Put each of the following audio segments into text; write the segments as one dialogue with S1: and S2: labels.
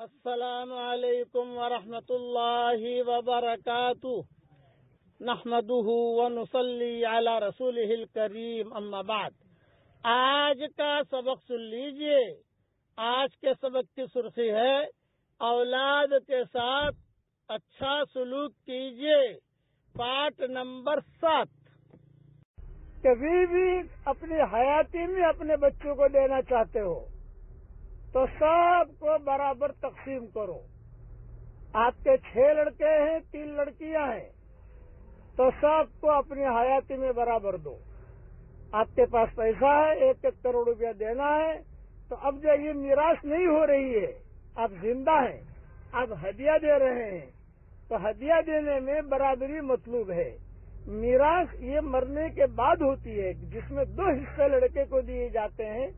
S1: السلام علیکم ورحمۃ اللہ وبرکاتہ نحمده ونصلی علی رسولہ الکریم اما بعد۔ آج کا سبق سن لیجئے۔ آج کے سبق کی سرخی ہے اولاد کے ساتھ اچھا سلوک کیجئے، پارٹ نمبر 7۔ کبھی بھی اپنی حیاتی میں اپنے بچوں کو دینا چاہتے ہو تو سب کو برابر تقسیم کرو۔ آپ کے 6 لڑکے ہیں، 3 لڑکیاں ہیں، تو سب کو اپنی حیاتی میں برابر دو۔ آپ کے پاس پیسہ ہے، 1 کروڑ روپیہ دینا ہے، تو اب جو یہ میراث نہیں ہو رہی ہے، آپ زندہ ہیں، آپ ہدیہ دے رہے ہیں، تو ہدیہ دینے میں برابری مطلوب ہے۔ میراث یہ مرنے کے بعد ہوتی ہے، جس میں 2 حصے لڑکے کو دیے جاتے ہیں،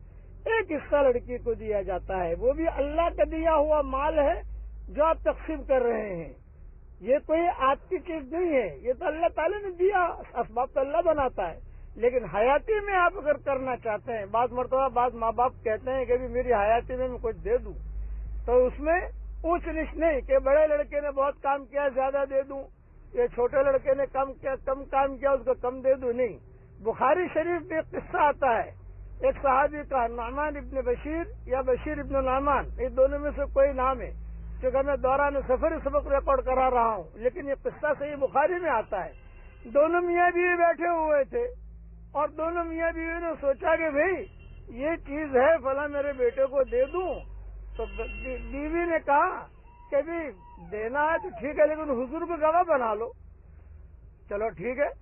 S1: 1 حصہ لڑکی کو دیا جاتا ہے۔ وہ بھی اللہ کا دیا ہوا مال ہے جو آپ تقسیم کر رہے ہیں۔ یہ کوئی آپ کی چیز نہیں ہے، یہ تو اللہ تعالیٰ نے دیا، اسباب تو اللہ بناتا ہے۔ لیکن حیاتی میں آپ اگر کرنا چاہتے ہیں، بعض مرتبہ بعض ماں باپ کہتے ہیں کہ میری حیاتی میں کچھ دے دوں، تو اس میں اونچ نیچ نہیں کہ بڑے لڑکے نے بہت کام کیا زیادہ دے دوں، یہ چھوٹے لڑکے نے کم کام کیا اس کو کم دے دوں، نہیں۔ بخاری شریف میں ایک قصہ آتا ہے، ایک صحابی کا نعمان ابن بشیر یا بشیر ابن نعمان، یہ دونوں میں سے کوئی نام ہے، کیونکہ میں دوران سفر سبق ریکارڈ کرا رہا ہوں، لیکن یہ قصہ صحیح بخاری میں آتا ہے۔ دونوں میاں بیوی بیٹھے ہوئے تھے اور دونوں میاں بیوی نے سوچا کہ بھئی یہ چیز ہے فلاں میرے بیٹے کو دے دوں، تو بیوی نے کہا کہ بھی دینا ہے تو ٹھیک ہے، لیکن حضور کو گواہ بنا لو۔ چلو ٹھیک ہے،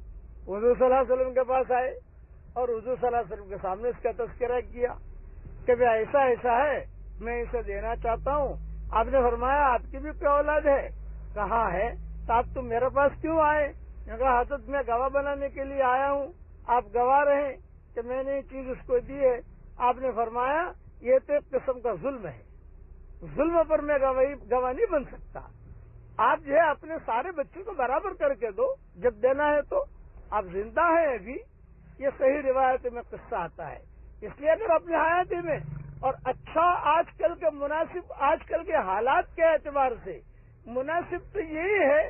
S1: حضور صلی اللہ علیہ وسلم کے پاس آئے اور حضور صلی اللہ علیہ وسلم کے سامنے اس کا تذکرہ کیا کہ ایسا ہے، میں اسے دینا چاہتا ہوں۔ آپ نے فرمایا آپ کی بھی کوئی اولاد ہے؟ کہاں ہے؟ تو آپ تم میرے پاس کیوں آئے؟ میں کہا حضرت میں گواہ بنانے کے لیے آیا ہوں، آپ گواہ رہیں کہ میں نے یہ چیز اس کو دی ہے۔ آپ نے فرمایا یہ تو ایک قسم کا ظلم ہے، ظلم پر میں گواہ نہیں بن سکتا۔ آپ جو ہے اپنے سارے بچوں کو برابر کر کے دو جب دینا ہے تو۔ آپ زندہ ہیں ابھی، یہ صحیح روایت میں قصہ آتا ہے۔ اس لیے اگر اپنی حیاتی میں اور اچھا آج کل کے حالات کے اعتبار سے مناسب تو یہی ہے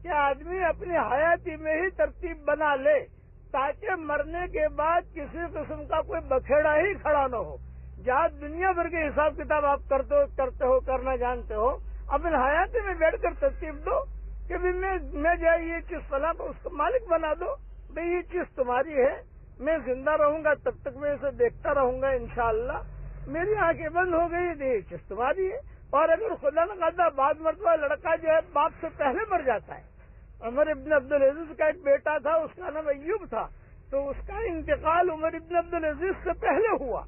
S1: کہ آدمی اپنی حیاتی میں ہی ترتیب بنا لے، تاکہ مرنے کے بعد کسی قسم کا کوئی بکھیڑا ہی کھڑا نہ ہو۔ جہاں دنیا بھر کے حساب کتاب آپ کرتے ہو کرنا جانتے ہو، اپنے حیاتی میں بیٹھ کر ترتیب دو کہ میں جائے یہ چیز فلاں کو اس کو مالک بنا دو، بھئی یہ چیز تمہاری ہے، میں زندہ رہوں گا تب تک میں اسے دیکھتا رہوں گا، انشاءاللہ میری آنکھیں بند ہو گئی تو یہ چیز تمہاری ہے۔ اور اگر خدا نہ خواستہ بعض مرتبہ لڑکا جو ہے باپ سے پہلے مر جاتا ہے، عمر ابن عبدالعزیز کا ایک بیٹا تھا، اس کا نام ایوب تھا، تو اس کا انتقال عمر ابن عبدالعزیز سے پہلے ہوا۔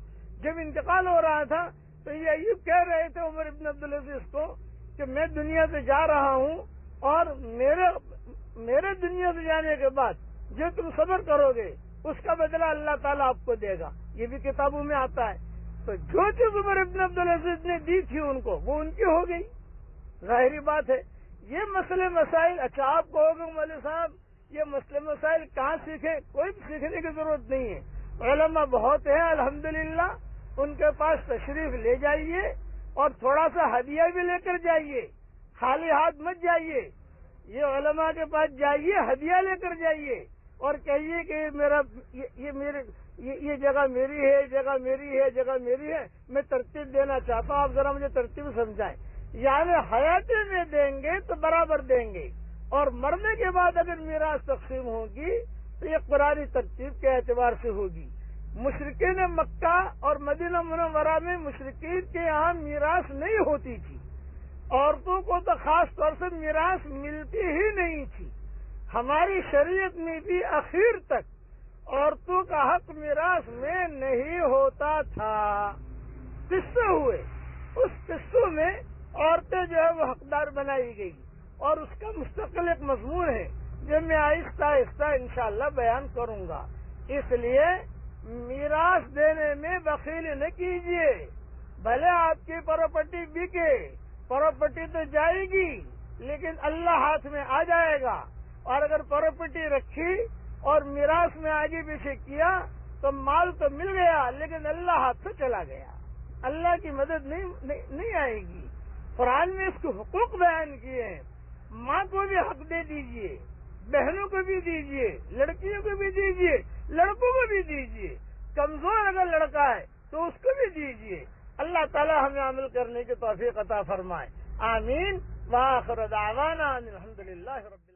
S1: جب انتقال ہو رہا تھا تو یہ ایوب کہہ رہے تھے عمر ابن عبدالعزیز کو کہ میں دنیا سے جا رہا ہوں، اور میرے دنیا سے جانے کے بعد جو تم صبر کرو گے اس کا بدلہ اللہ تعالیٰ آپ کو دے گا، یہ بھی کتابوں میں آتا ہے۔ تو جو چیز عمر ابن عبدالعزیز نے دی تھی ان کو، وہ ان کی ہو گئی، ظاہری بات ہے۔ یہ مسئلے مسائل، اچھا آپ کہو گے مولوی صاحب یہ مسئلے مسائل کہاں سیکھیں؟ کوئی سیکھنے کی ضرورت نہیں ہے، علماء بہت ہیں الحمدللہ، ان کے پاس تشریف لے جائیے اور تھوڑا سا ہدیہ بھی لے کر جائیے، خالی ہاتھ مت جائیے، یہ علماء کے پاس جائیے، ہدیہ لے کر جائیے اور کہیے کہ یہ جگہ میری ہے، یہ جگہ میری ہے، جگہ میری ہے، میں ترتیب دینا چاہتا ہوں، آپ ذرا مجھے ترتیب سمجھائیں۔ یعنی حیاتی میں دیں گے تو برابر دیں گے، اور مرنے کے بعد اگر میراث تقسیم ہوگی تو یہ قرآنی ترتیب کے اعتبار سے ہوگی۔ مشرکین مکہ اور مدینہ منورہ میں مشرکین کے یہاں میراث نہیں ہوتی تھی، عورتوں کو تو خاص طور سے میراث ملتی ہی نہیں تھی۔ ہماری شریعت میں بھی اخیر تک عورتوں کا حق میراث میں نہیں ہوتا تھا۔ قصے ہوئے، اس قصوں میں عورتیں جو ہے وہ حقدار بنائی گئی، اور اس کا مستقل ایک مضمون ہے جو میں آہستہ آہستہ انشاءاللہ بیان کروں گا۔ اس لیے میراث دینے میں بخیلی نہ کیجیے، بھلے آپ کی پراپرٹی بکے، پراپرٹی تو جائے گی لیکن اللہ ہاتھ میں آ جائے گا، اور اگر پراپرٹی رکھی اور میراث میں آگے پیچھے کیا تو مال تو مل گیا لیکن اللہ ہاتھ سے چلا گیا، اللہ کی مدد نہیں آئے گی۔ قرآن میں اس کے حقوق بیان کیے ہیں. ماں کو بھی حق دے دیجئے، بہنوں کو بھی دیجئے، لڑکیوں کو بھی دیجئے، لڑکوں کو بھی دیجئے. کمزور اگر لڑکا ہے تو اس کو بھی دیجئے. اللہ تعالی ہمیں عمل کرنے کی توفیق عطا فرمائے. آمین. وآخر دعوانا الحمدللہ رب